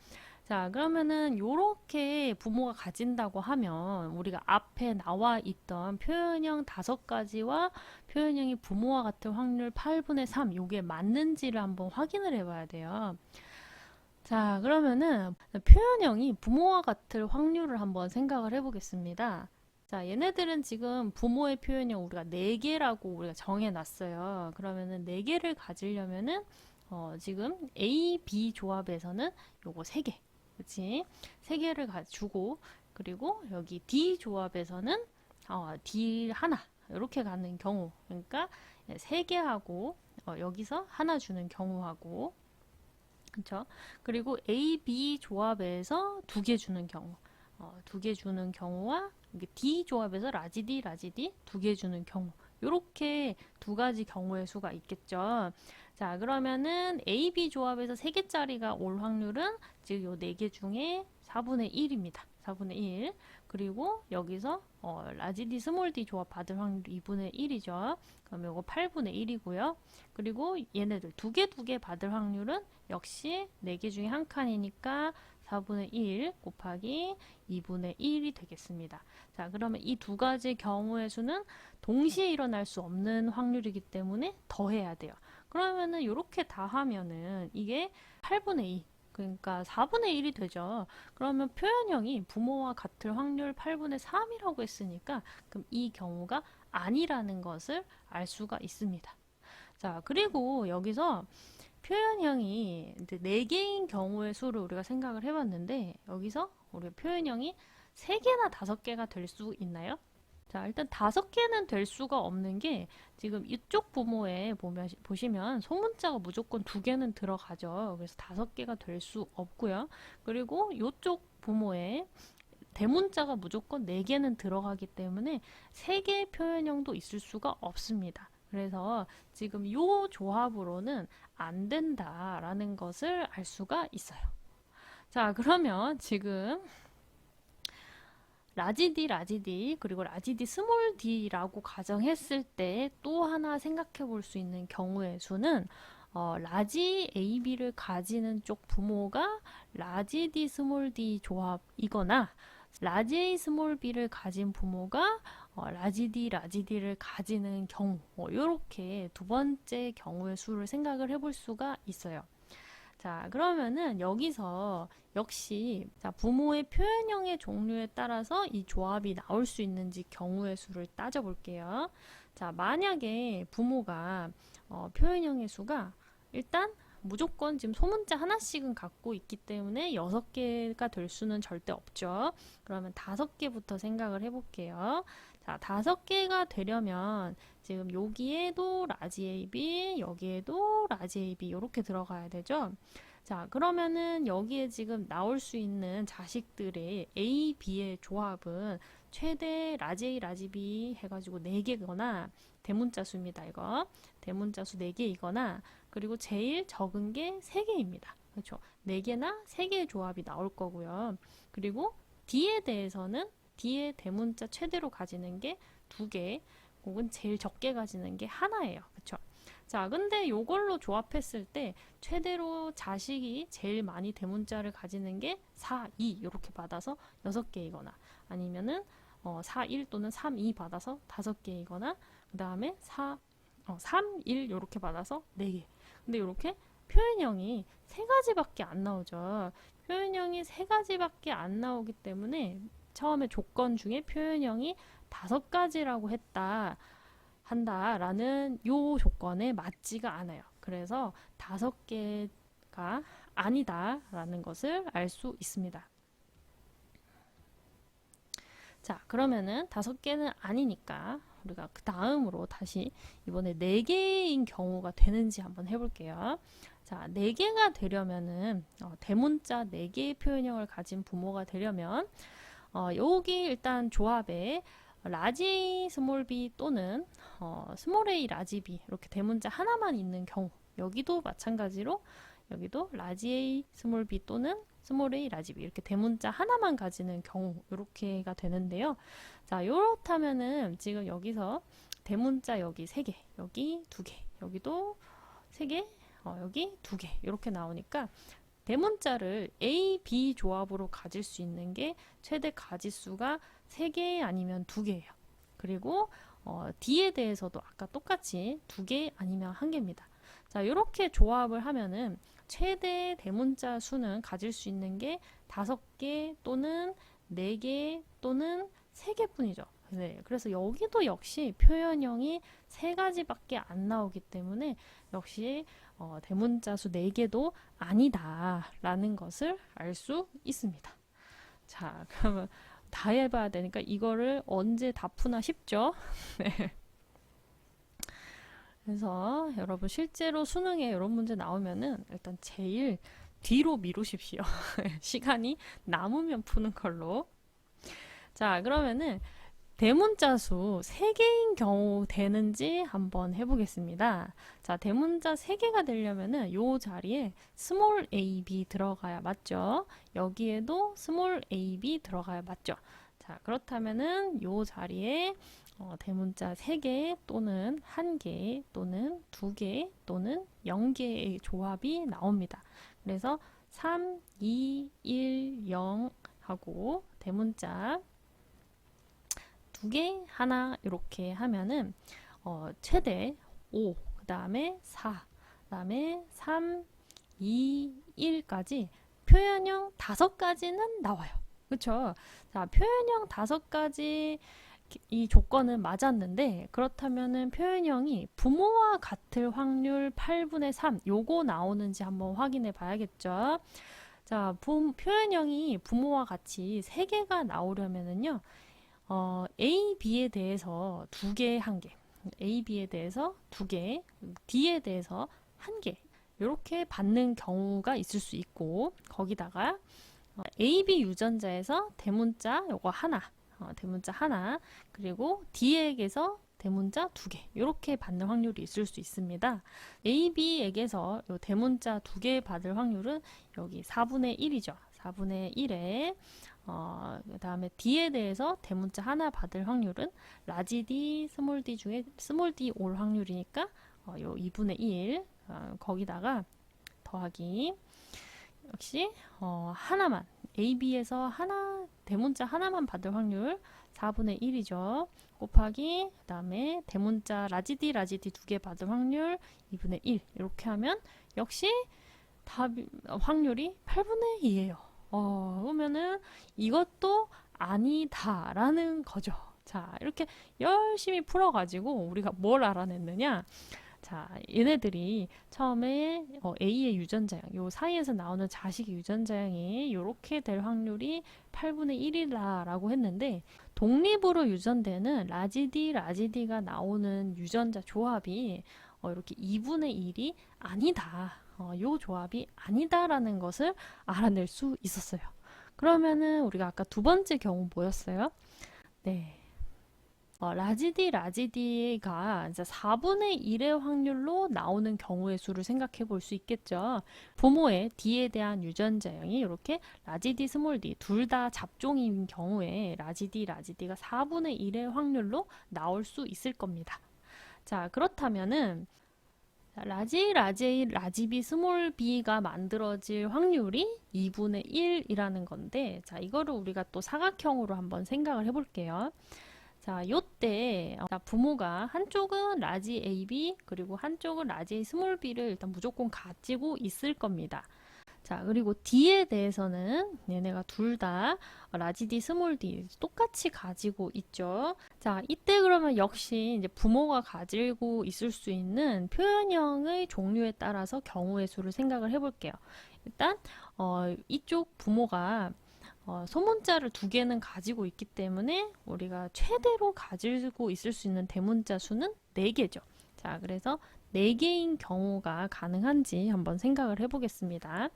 자, 그러면은 요렇게 부모가 가진다고 하면 우리가 앞에 나와 있던 표현형 5가지와 표현형이 부모와 같을 확률 8분의 3 요게 맞는지를 한번 확인을 해봐야 돼요. 자, 그러면은 표현형이 부모와 같을 확률을 한번 생각을 해보겠습니다. 자, 얘네들은 지금 부모의 표현형 우리가 4개라고 우리가 정해놨어요. 그러면은 4개를 가지려면은 지금 A, B 조합에서는 요거 3개 그치? 3개를 주고 그리고 여기 D 조합에서는 D 하나 이렇게 가는 경우 그러니까 3개하고 여기서 하나 주는 경우하고 그쵸? 그리고 A, B 조합에서 2개 주는 경우 2개 주는 경우와 D 조합에서 라지 D 2개 주는 경우 이렇게 두 가지 경우의 수가 있겠죠. 자, 그러면은 A, B 조합에서 3개짜리가 올 확률은 즉 요 4개 중에 4분의 1입니다. 4분의 1. 그리고 여기서 라지 D, 스몰 D 조합 받을 확률 2분의 1이죠. 그럼 요거 8분의 1이고요. 그리고 얘네들 2개 받을 확률은 역시 4개 중에 한 칸이니까 4분의 1 곱하기 2분의 1이 되겠습니다. 자, 그러면 이 두 가지 경우의 수는 동시에 일어날 수 없는 확률이기 때문에 더해야 돼요. 그러면은 이렇게 다 하면은 이게 8분의 2 그러니까 4분의 1이 되죠. 그러면 표현형이 부모와 같을 확률 8분의 3이라고 했으니까 그럼 이 경우가 아니라는 것을 알 수가 있습니다. 자, 그리고 여기서 표현형이 4개인 경우의 수를 우리가 생각을 해봤는데 여기서 우리 표현형이 3개나 5개가 될 수 있나요? 자, 일단 5개는 될 수가 없는 게 지금 이쪽 부모에 보시면 소문자가 무조건 2개는 들어가죠. 그래서 5개가 될 수 없고요. 그리고 이쪽 부모에 대문자가 무조건 4개는 들어가기 때문에 3개의 표현형도 있을 수가 없습니다. 그래서 지금 이 조합으로는 안 된다라는 것을 알 수가 있어요. 자, 그러면 지금 라지 D, 그리고 라지 D 스몰 D라고 가정했을 때 또 하나 생각해 볼 수 있는 경우의 수는 라지 AB를 가지는 쪽 부모가 라지 D 스몰 D 조합이거나 라지 A 스몰 B를 가진 부모가 라지 D 라지 D를 가지는 경우 이렇게 두 번째 경우의 수를 생각을 해볼 수가 있어요. 자, 그러면은 여기서 역시 자, 부모의 표현형의 종류에 따라서 이 조합이 나올 수 있는지 경우의 수를 따져볼게요. 자, 만약에 부모가 표현형의 수가 일단 무조건 지금 소문자 하나씩은 갖고 있기 때문에 6개가 될 수는 절대 없죠. 그러면 5개부터 생각을 해볼게요. 자, 5개가 되려면 지금 여기에도 라지 AB, 여기에도 라지 AB 이렇게 들어가야 되죠. 자, 그러면은 여기에 지금 나올 수 있는 자식들의 A, B의 조합은 최대 라지 A, 라지 B 해가지고 4개거나 대문자 수입니다. 이거 대문자 수 4개이거나 그리고 제일 적은 게 3개입니다. 그렇죠? 4개나 3개의 조합이 나올 거고요. 그리고 D에 대해서는 D의 대문자 최대로 가지는 게 2개 혹은 제일 적게 가지는 게 하나예요. 그렇죠? 자, 근데 요걸로 조합했을 때 최대로 자식이 제일 많이 대문자를 가지는 게 4, 2 이렇게 받아서 6개이거나 아니면은 4, 1 또는 3, 2 받아서 5개이거나 그 다음에 3, 1 이렇게 받아서 4개. 근데 이렇게 표현형이 3가지밖에 안 나오죠. 표현형이 3가지밖에 안 나오기 때문에 처음에 조건 중에 표현형이 5가지라고 한다라는 요 조건에 맞지가 않아요. 그래서 5개가 아니다라는 것을 알 수 있습니다. 자, 그러면은 5개는 아니니까 우리가 그 다음으로 다시 이번에 4개인 경우가 되는지 한번 해볼게요. 자, 4개가 되려면은 대문자 4개의 표현형을 가진 부모가 되려면 여기 일단 조합에 라지 A 스몰 b 또는 스몰 a 라지 b 이렇게 대문자 하나만 있는 경우 여기도 마찬가지로 여기도 라지 A 스몰 b 또는 스몰 a 라지 b 이렇게 대문자 하나만 가지는 경우 이렇게가 되는데요. 자, 이렇다면은 지금 여기서 대문자 여기 3개, 여기 2개, 여기도 3개, 여기 2개 이렇게 나오니까 대문자를 A, B 조합으로 가질 수 있는 게 최대 가지수가 3개 아니면 2개예요. 그리고 D에 대해서도 아까 똑같이 2개 아니면 1개입니다. 자, 이렇게 조합을 하면은 최대 대문자 수는 가질 수 있는 게 5개 또는 4개 또는 3개 뿐이죠. 네, 그래서 여기도 역시 표현형이 3가지밖에 안 나오기 때문에 역시 대문자 수 4개도 아니다라는 것을 알 수 있습니다. 자, 그러면 다 해봐야 되니까 이거를 언제 다 푸나 싶죠? 네. 그래서 여러분 실제로 수능에 이런 문제 나오면은 일단 제일 뒤로 미루십시오. 시간이 남으면 푸는 걸로. 자, 그러면은 대문자 수 3개인 경우 되는지 한번 해보겠습니다. 자, 대문자 3개가 되려면은 요 자리에 스몰 ab 들어가야 맞죠? 여기에도 스몰 ab 들어가야 맞죠? 자, 그렇다면은 요 자리에 대문자 3개 또는 1개 또는 2개 또는 0개의 조합이 나옵니다. 그래서 3, 2, 1, 0 하고 대문자 2개, 하나 이렇게 하면은 최대 5, 그 다음에 4, 그 다음에 3, 2, 1까지 표현형 5가지는 나와요. 그쵸? 자, 표현형 5가지 이 조건은 맞았는데 그렇다면은 표현형이 부모와 같을 확률 8분의 3 요거 나오는지 한번 확인해 봐야겠죠. 자, 표현형이 부모와 같이 3개가 나오려면은요. A, B에 대해서 2개, 1개. A, B에 대해서 2개, D에 대해서 1개. 이렇게 받는 경우가 있을 수 있고 거기다가 A, B 유전자에서 대문자 요거 하나, 대문자 하나, 그리고 D에게서 대문자 2개 이렇게 받는 확률이 있을 수 있습니다. A, B에게서 요 대문자 2개 받을 확률은 여기 4분의 1이죠. 4분의 1에 그 다음에 D에 대해서 대문자 하나 받을 확률은 라지 D, 스몰 D 중에 스몰 D 올 확률이니까 요 2분의 1, 거기다가 더하기 역시 하나만 AB에서 대문자 하나만 받을 확률 4분의 1이죠. 곱하기 그 다음에 대문자 라지디 두 개 받을 확률 2분의 1 이렇게 하면 역시 확률이 8분의 2예요. 그러면은 이것도 아니다라는 거죠. 자, 이렇게 열심히 풀어가지고 우리가 뭘 알아냈느냐? 자, 얘네들이 처음에 A의 유전자형, 요 사이에서 나오는 자식의 유전자형이 이렇게 될 확률이 8분의 1이라고 했는데 독립으로 유전되는 라지디가 나오는 유전자 조합이 이렇게 2분의 1이 아니다. 요 조합이 아니다라는 것을 알아낼 수 있었어요. 그러면은 우리가 아까 두 번째 경우 뭐였어요? 네. 라지디가 이제 4분의 1의 확률로 나오는 경우의 수를 생각해 볼 수 있겠죠. 부모의 D에 대한 유전자형이 이렇게 라지디, 스몰 d 둘 다 잡종인 경우에 라지디가 4분의 1의 확률로 나올 수 있을 겁니다. 자, 그렇다면은 라지비, 스몰 b가 만들어질 확률이 2분의 1이라는 건데, 자, 이거를 우리가 또 사각형으로 한번 생각을 해볼게요. 자, 요때 부모가 한쪽은 라지 AB 그리고 한쪽은 라지 스몰 b를 일단 무조건 가지고 있을 겁니다. 자, 그리고 D에 대해서는 얘네가 둘 다 라지 D, 스몰 d 똑같이 가지고 있죠. 자, 이때 그러면 역시 이제 부모가 가지고 있을 수 있는 표현형의 종류에 따라서 경우의 수를 생각을 해볼게요. 일단 이쪽 부모가 소문자를 두 개는 가지고 있기 때문에 우리가 최대로 가지고 있을 수 있는 대문자 수는 4개죠. 자, 그래서 4개인 경우가 가능한지 한번 생각을 해보겠습니다.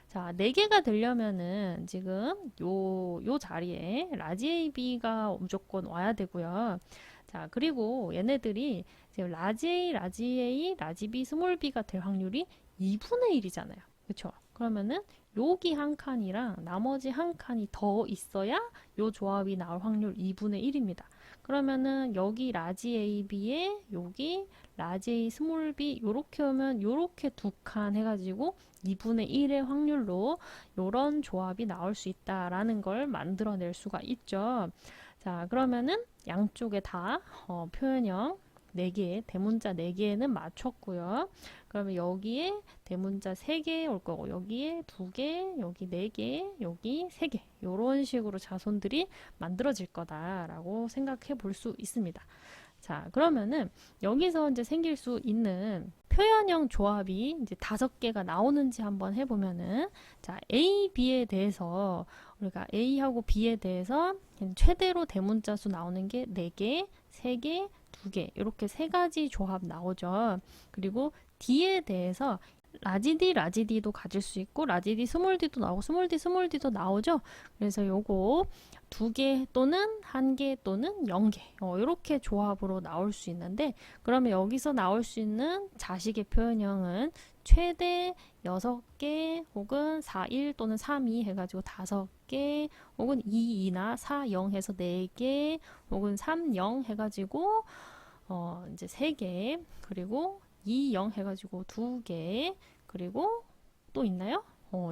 자, 4개가 되려면은 지금 요 자리에 라지 AB가 무조건 와야 되고요. 자, 그리고 얘네들이 지금 라지 A, 라지 B, 스몰 b가 될 확률이 2분의 1이잖아요. 그쵸? 그러면은 여기 한 칸이랑 나머지 한 칸이 더 있어야 요 조합이 나올 확률 2분의 1입니다. 그러면은 여기 라지 AB에 여기 라지 A 스몰 b 요렇게 오면 요렇게 두 칸 해가지고 2분의 1의 확률로 요런 조합이 나올 수 있다라는 걸 만들어낼 수가 있죠. 자, 그러면은 양쪽에 다 표현형 4개, 대문자 4개는 맞췄고요. 그러면 여기에 대문자 3개 올 거고 여기에 2개, 여기 4개, 여기 3개 이런 식으로 자손들이 만들어질 거다라고 생각해 볼 수 있습니다. 자, 그러면은 여기서 이제 생길 수 있는 표현형 조합이 이제 5개가 나오는지 한번 해보면은 자, A, B에 대해서 우리가 A하고 B에 대해서 최대로 대문자 수 나오는 게 4개, 3개, 2개 이렇게 3가지 조합 나오죠. 그리고 D에 대해서 라지디도 가질 수 있고 라지디 스몰 d도 나오고 스몰 d도 나오죠. 그래서 요거 2개 또는 1개 또는 0개 이렇게 조합으로 나올 수 있는데 그러면 여기서 나올 수 있는 자식의 표현형은 최대 6개 혹은 4, 1 또는 3, 2 해가지고 5개 혹은 2, 2나 4, 0 해서 4개 혹은 3, 0 해가지고 이제 3개 그리고 2, 0 해가지고 2개 그리고 또 있나요?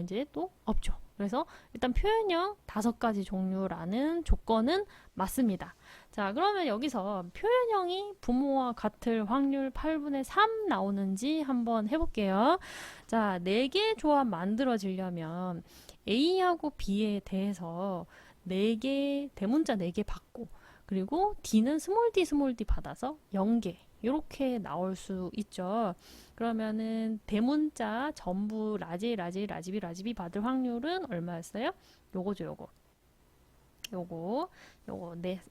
이제 또 없죠. 그래서 일단 표현형 5가지 종류라는 조건은 맞습니다. 자, 그러면 여기서 표현형이 부모와 같을 확률 8분의 3 나오는지 한번 해볼게요. 자, 4개 조합 만들어지려면 A하고 B에 대해서 4개, 대문자 4개 받고 그리고 D는 스몰 D 받아서 0개 이렇게 나올 수 있죠. 그러면은 대문자 전부 라지비 받을 확률은 얼마였어요? 요거죠, 요거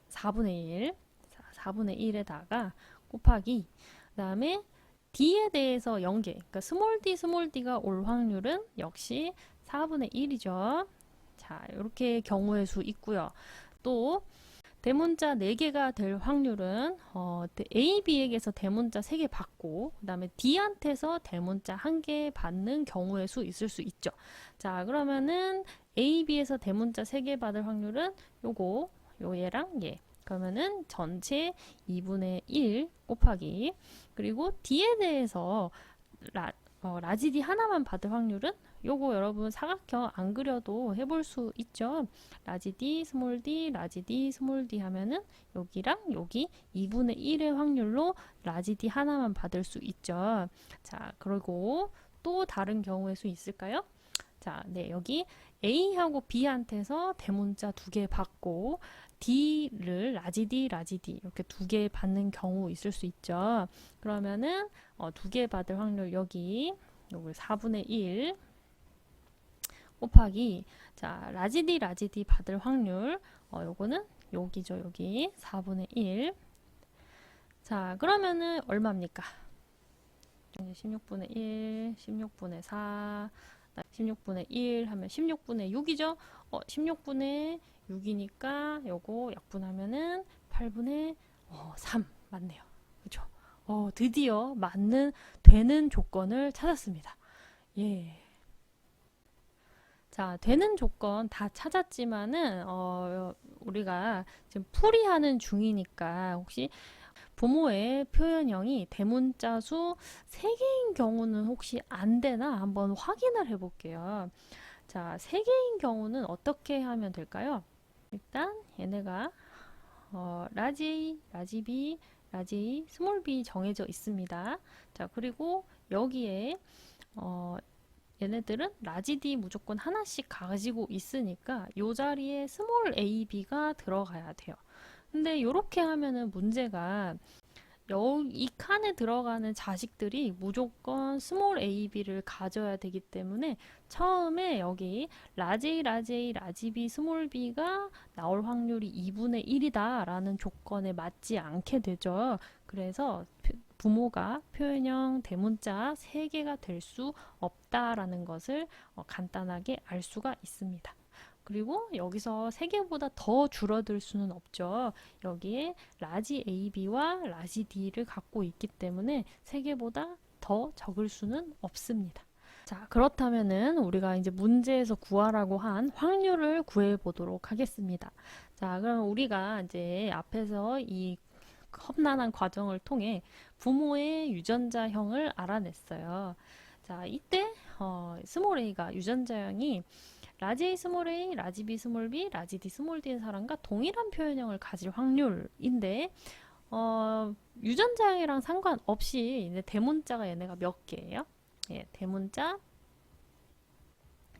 4분의 1 4분의 1에다가 곱하기 그 다음에 D에 대해서 0개 그러니까 스몰 D가 올 확률은 역시 4분의 1이죠. 자, 이렇게 경우의 수 있고요. 또 대문자 4개가 될 확률은 A, B에게서 대문자 3개 받고 그 다음에 D한테서 대문자 1개 받는 경우의 수 있을 수 있죠. 자, 그러면은 A, B에서 대문자 3개 받을 확률은 얘랑 얘. 그러면은 전체 2분의 1 곱하기 그리고 D에 대해서 라지디 하나만 받을 확률은 요거 여러분 사각형 안 그려도 해볼 수 있죠. 라지 D, 스몰 d, 라지 D, 스몰 d 하면은 여기랑 여기 2분의 1의 확률로 라지 D 하나만 받을 수 있죠. 자, 그리고 또 다른 경우의 수 있을까요? 자, 네, 여기 A하고 B한테서 대문자 2개 받고 D를 라지 D, 라지 D 이렇게 2개 받는 경우 있을 수 있죠. 그러면은 2개 받을 확률 여기 요거 4분의 1 곱하기 자 라지 D 받을 확률 요거는 여기죠. 여기 4분의 1 자 그러면은 얼마입니까? 16분의 1 16분의 4 16분의 1 하면 16분의 6이죠. 16분의 6이니까 요거 약분하면은 8분의 3 맞네요. 그렇죠? 드디어 되는 조건을 찾았습니다. 예. 자, 되는 조건 다 찾았지만은 우리가 지금 풀이하는 중이니까 혹시 부모의 표현형이 대문자 수 3개인 경우는 혹시 안 되나 한번 확인을 해 볼게요. 자, 3개인 경우는 어떻게 하면 될까요? 일단 얘네가 라지, 라지 B, 라지 스몰 b 정해져 있습니다. 자, 그리고 여기에 얘네들은 라지 D 무조건 하나씩 가지고 있으니까 이 자리에 스몰 a, b가 들어가야 돼요. 근데 이렇게 하면은 문제가 이 칸에 들어가는 자식들이 무조건 스몰 a, b를 가져야 되기 때문에 처음에 여기 라지, 라지 a, 라지 b, 스몰 b가 나올 확률이 2분의 1이다 라는 조건에 맞지 않게 되죠. 그래서 부모가 표현형 대문자 3개가 될 수 없다라는 것을 간단하게 알 수가 있습니다. 그리고 여기서 3개보다 더 줄어들 수는 없죠. 여기에 라지 AB와 라지 D를 갖고 있기 때문에 3개보다 더 적을 수는 없습니다. 자, 그렇다면은 우리가 이제 문제에서 구하라고 한 확률을 구해 보도록 하겠습니다. 자, 그럼 우리가 이제 앞에서 이 험난한 과정을 통해 부모의 유전자형을 알아냈어요. 자, 이때 스몰 a가 유전자형이 라지 A 스몰 a, 라지 B 스몰 b, 라지 D 스몰 d인 사람과 동일한 표현형을 가질 확률인데 유전자형이랑 상관없이 이제 대문자가 얘네가 몇 개예요? 예, 대문자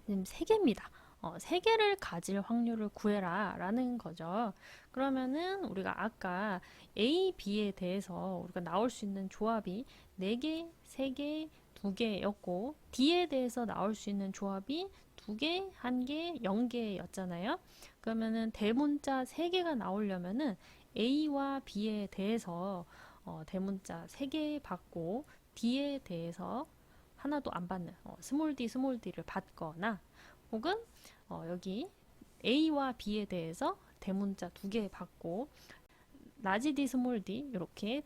지금 3개입니다. 3개를 가질 확률을 구해라 라는 거죠. 그러면은 우리가 아까 A, B에 대해서 우리가 나올 수 있는 조합이 4개, 3개, 2개였고 D에 대해서 나올 수 있는 조합이 2개, 1개, 0개였잖아요. 그러면은 대문자 3개가 나오려면은 A와 B에 대해서 대문자 3개 받고 D에 대해서 하나도 안 받는 스몰 d, 스몰 d를 받거나 혹은 여기 A와 B에 대해서 대문자 2개 받고 라지 D, 스몰 d 이렇게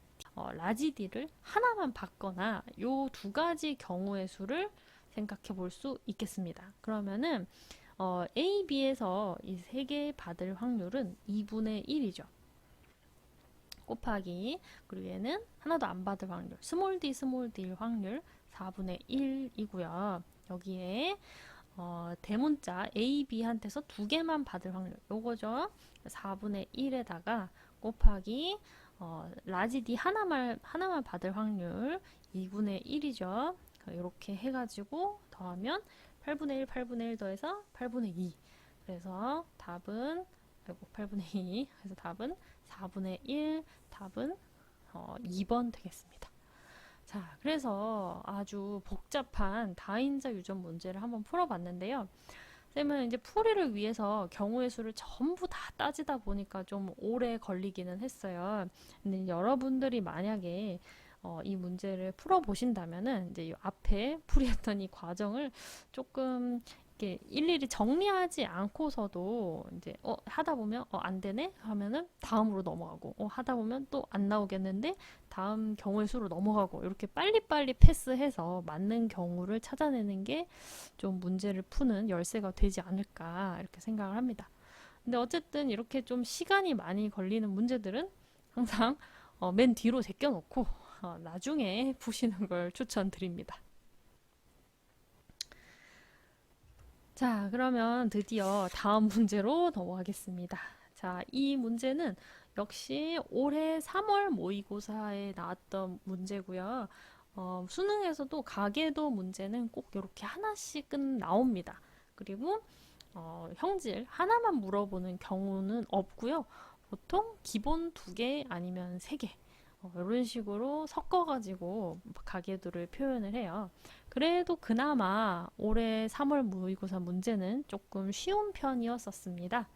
라지 D를 하나만 받거나 요 2가지 경우의 수를 생각해 볼 수 있겠습니다. 그러면은 A, B에서 이 3개 받을 확률은 2분의 1이죠. 곱하기 그리고 얘는 하나도 안 받을 확률 스몰 d, 스몰 d 확률 4분의 1이고요. 여기에 대문자 A, B한테서 2개만 받을 확률 요거죠. 4분의 1에다가 곱하기 라지 D 하나만 받을 확률 2분의 1이죠. 이렇게 해가지고 더하면 8분의 1, 8분의 1 더해서 8분의 2. 그래서 답은 8분의 2. 그래서 답은 4분의 1. 답은 2번 되겠습니다. 자, 그래서 아주 복잡한 다인자 유전 문제를 한번 풀어봤는데요. 쌤은 이제 풀이를 위해서 경우의 수를 전부 다 따지다 보니까 좀 오래 걸리기는 했어요. 근데 여러분들이 만약에 이 문제를 풀어보신다면은 이제 이 앞에 풀이했던 이 과정을 조금 이렇게 일일이 정리하지 않고서도 이제 하다 보면 안 되네 하면은 다음으로 넘어가고 하다 보면 또 안 나오겠는데 다음 경우의 수로 넘어가고 이렇게 빨리빨리 패스해서 맞는 경우를 찾아내는 게 좀 문제를 푸는 열쇠가 되지 않을까 이렇게 생각을 합니다. 근데 어쨌든 이렇게 좀 시간이 많이 걸리는 문제들은 항상 맨 뒤로 제껴놓고 나중에 푸시는 걸 추천드립니다. 자, 그러면 드디어 다음 문제로 넘어가겠습니다. 자, 이 문제는 역시 올해 3월 모의고사에 나왔던 문제고요. 수능에서도 가계도 문제는 꼭 이렇게 하나씩은 나옵니다. 그리고 형질 하나만 물어보는 경우는 없고요. 보통 기본 2개 아니면 3개 이런 식으로 섞어가지고 가계도를 표현을 해요. 그래도 그나마 올해 3월 모의고사 문제는 조금 쉬운 편이었었습니다.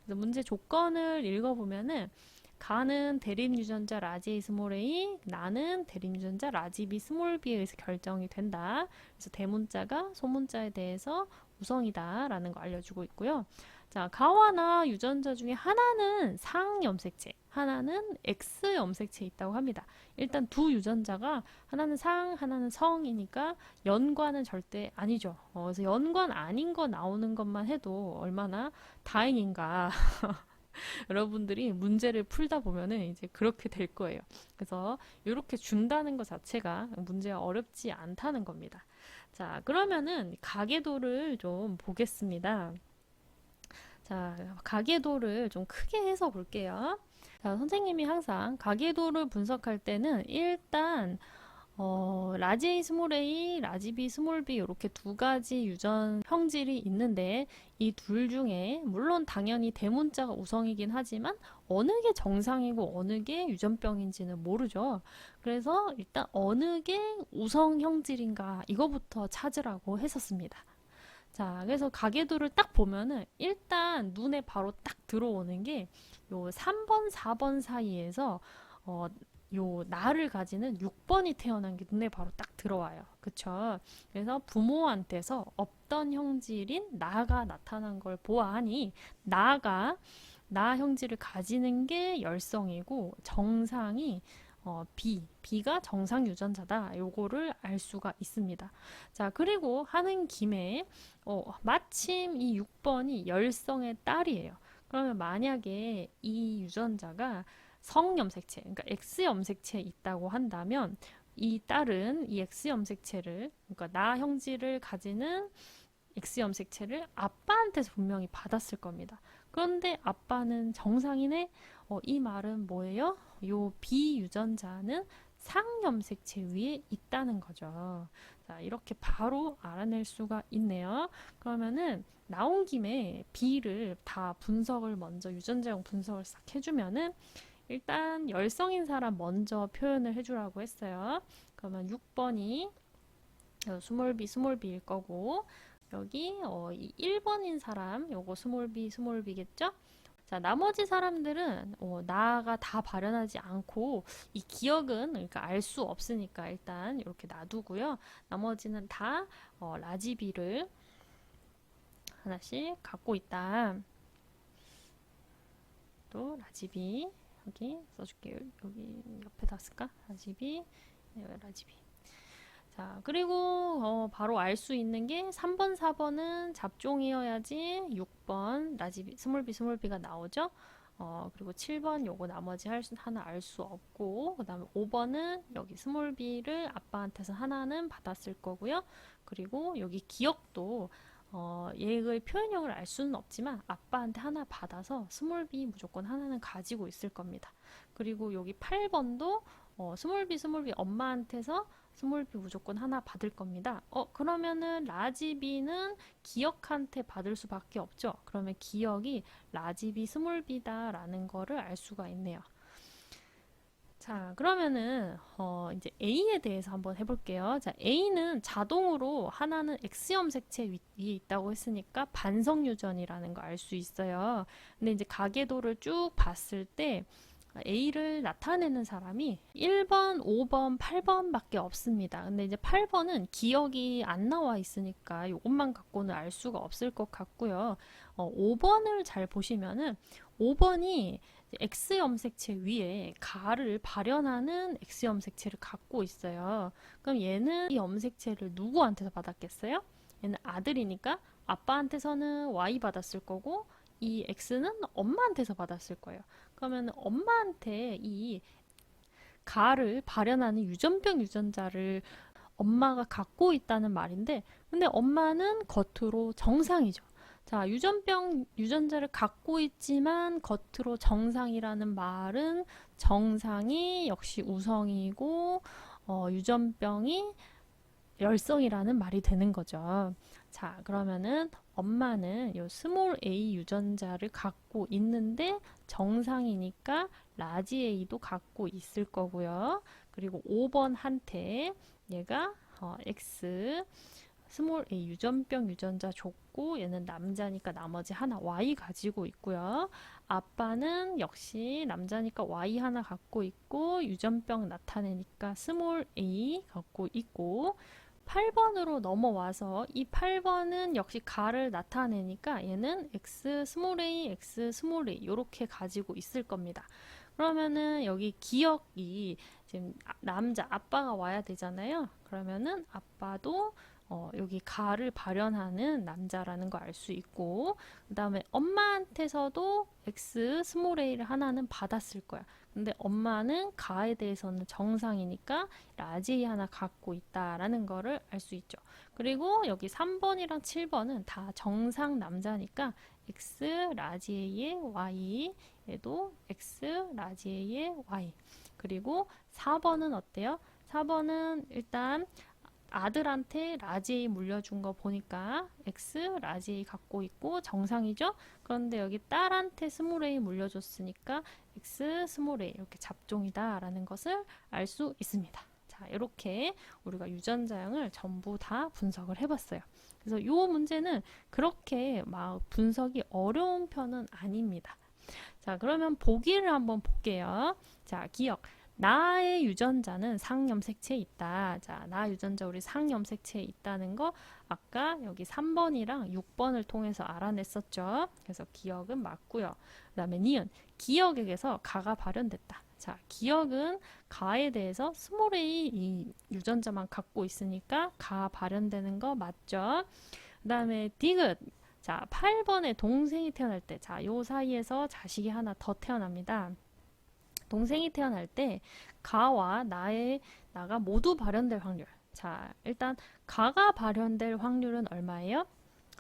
그래서 문제 조건을 읽어보면은 가는 대립유전자 라지 A 스몰 a, 나는 대립유전자 라지 B 스몰 b에 의해서 결정이 된다. 그래서 대문자가 소문자에 대해서 우성이다 라는 거 알려주고 있고요. 자, 가와나 유전자 중에 하나는 상염색체, 하나는 X염색체 있다고 합니다. 일단 두 유전자가 하나는 상, 하나는 성이니까 연관은 절대 아니죠. 그래서 연관 아닌 거 나오는 것만 해도 얼마나 다행인가. 여러분들이 문제를 풀다 보면은 이제 그렇게 될 거예요. 그래서 이렇게 준다는 것 자체가 문제가 어렵지 않다는 겁니다. 자, 그러면은 가계도를 좀 보겠습니다. 자, 가계도를 좀 크게 해서 볼게요. 자, 선생님이 항상 가계도를 분석할 때는 일단 라지 A 스몰 a, 라지 B 스몰 b 이렇게 두 가지 유전 형질이 있는데 이 둘 중에 물론 당연히 대문자가 우성이긴 하지만 어느 게 정상이고 어느 게 유전병인지는 모르죠. 그래서 일단 어느 게 우성 형질인가 이거부터 찾으라고 했었습니다. 자, 그래서 가계도를 딱 보면은 일단 눈에 바로 딱 들어오는 게 요 3번, 4번 사이에서 어, 요 나를 가지는 6번이 태어난 게 눈에 바로 딱 들어와요. 그쵸? 그래서 부모한테서 없던 형질인 나가 나타난 걸 보아하니 나가 나 형질을 가지는 게 열성이고 정상이 B가 정상 유전자다. 요거를 알 수가 있습니다. 자, 그리고 하는 김에 마침 이 6번이 열성의 딸이에요. 그러면 만약에 이 유전자가 성염색체, 그러니까 X염색체에 있다고 한다면 이 딸은 이 X염색체를, 그러니까 나 형질을 가지는 X염색체를 아빠한테서 분명히 받았을 겁니다. 그런데 아빠는 정상이네? 이 말은 뭐예요? 요 비유전자는 상염색체 위에 있다는 거죠. 자, 이렇게 바로 알아낼 수가 있네요. 그러면은 나온 김에 B를 다 분석을 먼저 유전자형 분석을 싹 해주면은 일단 열성인 사람 먼저 표현을 해주라고 했어요. 그러면 6번이 스몰 b일 거고 여기 1번인 사람 요거 스몰 b겠죠? 자, 나머지 사람들은 나가 다 발현하지 않고 이 기억은 그러니까 알 수 없으니까 일단 이렇게 놔두고요. 나머지는 다 라지 b를 하나씩 갖고 있다. 또 라지 b 여기 써줄게요. 여기 옆에다 쓸까? 라지 b 라지 b. 자, 그리고 바로 알 수 있는 게 3번, 4번은 잡종이어야지 6번 라지비, 스몰비가 나오죠. 그리고 7번 요거 나머지 하나 알 수 없고 그 다음에 5번은 여기 스몰비를 아빠한테서 하나는 받았을 거고요. 그리고 여기 기억도 얘의 표현형을 알 수는 없지만 아빠한테 하나 받아서 스몰비 무조건 하나는 가지고 있을 겁니다. 그리고 여기 8번도 스몰비 엄마한테서 스몰비 무조건 하나 받을 겁니다. 그러면은 라지비는 기억한테 받을 수밖에 없죠. 그러면 기억이 라지비 스몰비다라는 거를 알 수가 있네요. 자, 그러면은 이제 A에 대해서 한번 해볼게요. 자, A는 자동으로 하나는 X염색체 위에 있다고 했으니까 반성유전이라는 거 알 수 있어요. 근데 이제 가계도를 쭉 봤을 때 A를 나타내는 사람이 1번, 5번, 8번밖에 없습니다. 근데 이제 8번은 기억이 안 나와 있으니까 이것만 갖고는 알 수가 없을 것 같고요. 5번을 잘 보시면은 5번이 X염색체 위에 가를 발현하는 X염색체를 갖고 있어요. 그럼 얘는 이 염색체를 누구한테서 받았겠어요? 얘는 아들이니까 아빠한테서는 Y 받았을 거고 이 X는 엄마한테서 받았을 거예요. 그러면 엄마한테 이 가를 발현하는 유전병 유전자를 엄마가 갖고 있다는 말인데, 근데 엄마는 겉으로 정상이죠. 자, 유전병, 유전자를 갖고 있지만 겉으로 정상이라는 말은 정상이 역시 우성이고, 유전병이 열성이라는 말이 되는 거죠. 자, 그러면은 엄마는 요 스몰 a 유전자를 갖고 있는데 정상이니까 라지 a도 갖고 있을 거고요. 그리고 5번 한테 얘가 x 스몰 a 유전병 유전자 줬고 얘는 남자니까 나머지 하나 y 가지고 있고요. 아빠는 역시 남자니까 y 하나 갖고 있고 유전병 나타내니까 스몰 a 갖고 있고 8번으로 넘어와서 이 8번은 역시 가를 나타내니까 얘는 x 스몰 a, x 스몰 a 이렇게 가지고 있을 겁니다. 그러면은 여기 기억이 지금 남자 아빠가 와야 되잖아요. 그러면은 아빠도 여기 가를 발현하는 남자라는 거 알 수 있고 그 다음에 엄마한테서도 x 스몰 a를 하나는 받았을 거야. 근데 엄마는 가에 대해서는 정상이니까 라지 A 하나 갖고 있다라는 거를 알 수 있죠. 그리고 여기 3번이랑 7번은 다 정상 남자니까 x 라지 A의 y 얘도 x 라지 A의 y 그리고 4번은 어때요? 4번은 일단 아들한테 라지 A 물려준 거 보니까 X 라지 A 갖고 있고 정상이죠? 그런데 여기 딸한테 스몰 A 물려줬으니까 X 스몰 A 이렇게 잡종이다 라는 것을 알 수 있습니다. 자, 이렇게 우리가 유전자형을 전부 다 분석을 해봤어요. 그래서 이 문제는 그렇게 막 분석이 어려운 편은 아닙니다. 자, 그러면 보기를 한번 볼게요. 자, 기억. 나의 유전자는 상염색체에 있다. 자, 나 유전자 우리 상염색체에 있다는 거 아까 여기 3번이랑 6번을 통해서 알아냈었죠. 그래서 기억은 맞고요. 그 다음에 니은, 기억에게서 가가 발현됐다. 자, 기억은 가에 대해서 스몰 a 이 유전자만 갖고 있으니까 가 발현되는 거 맞죠? 그 다음에 디귿, 자, 8번에 동생이 태어날 때, 자, 요 사이에서 자식이 하나 더 태어납니다. 동생이 태어날 때 가와 나가 모두 발현될 확률. 자, 일단 가가 발현될 확률은 얼마예요?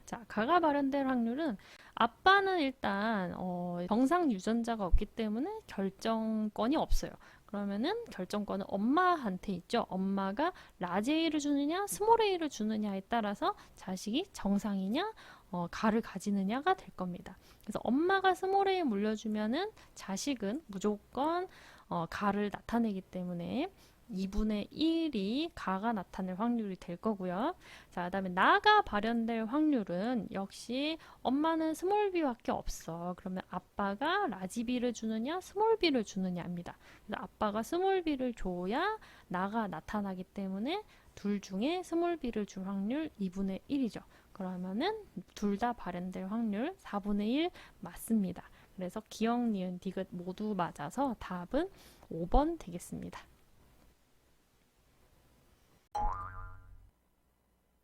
자, 가가 발현될 확률은 아빠는 일단 정상 유전자가 없기 때문에 결정권이 없어요. 그러면은 결정권은 엄마한테 있죠. 엄마가 라지 A를 주느냐, 스몰 A를 주느냐에 따라서 자식이 정상이냐, 가를 가지느냐가 될 겁니다. 그래서 엄마가 스몰 A 물려주면은 자식은 무조건 가를 나타내기 때문에 2분의 1이 가가 나타낼 확률이 될 거고요. 자, 그 다음에 나가 발현될 확률은 역시 엄마는 스몰 b밖에 없어. 그러면 아빠가 라지 b를 주느냐, 스몰 b를 주느냐입니다. 그래서 아빠가 스몰 b를 줘야 나가 나타나기 때문에 둘 중에 스몰 b를 줄 확률 2분의 1이죠. 그러면은 둘 다 발현될 확률 4분의 1 맞습니다. 그래서 기억, 니은, 디귿 모두 맞아서 답은 5번 되겠습니다.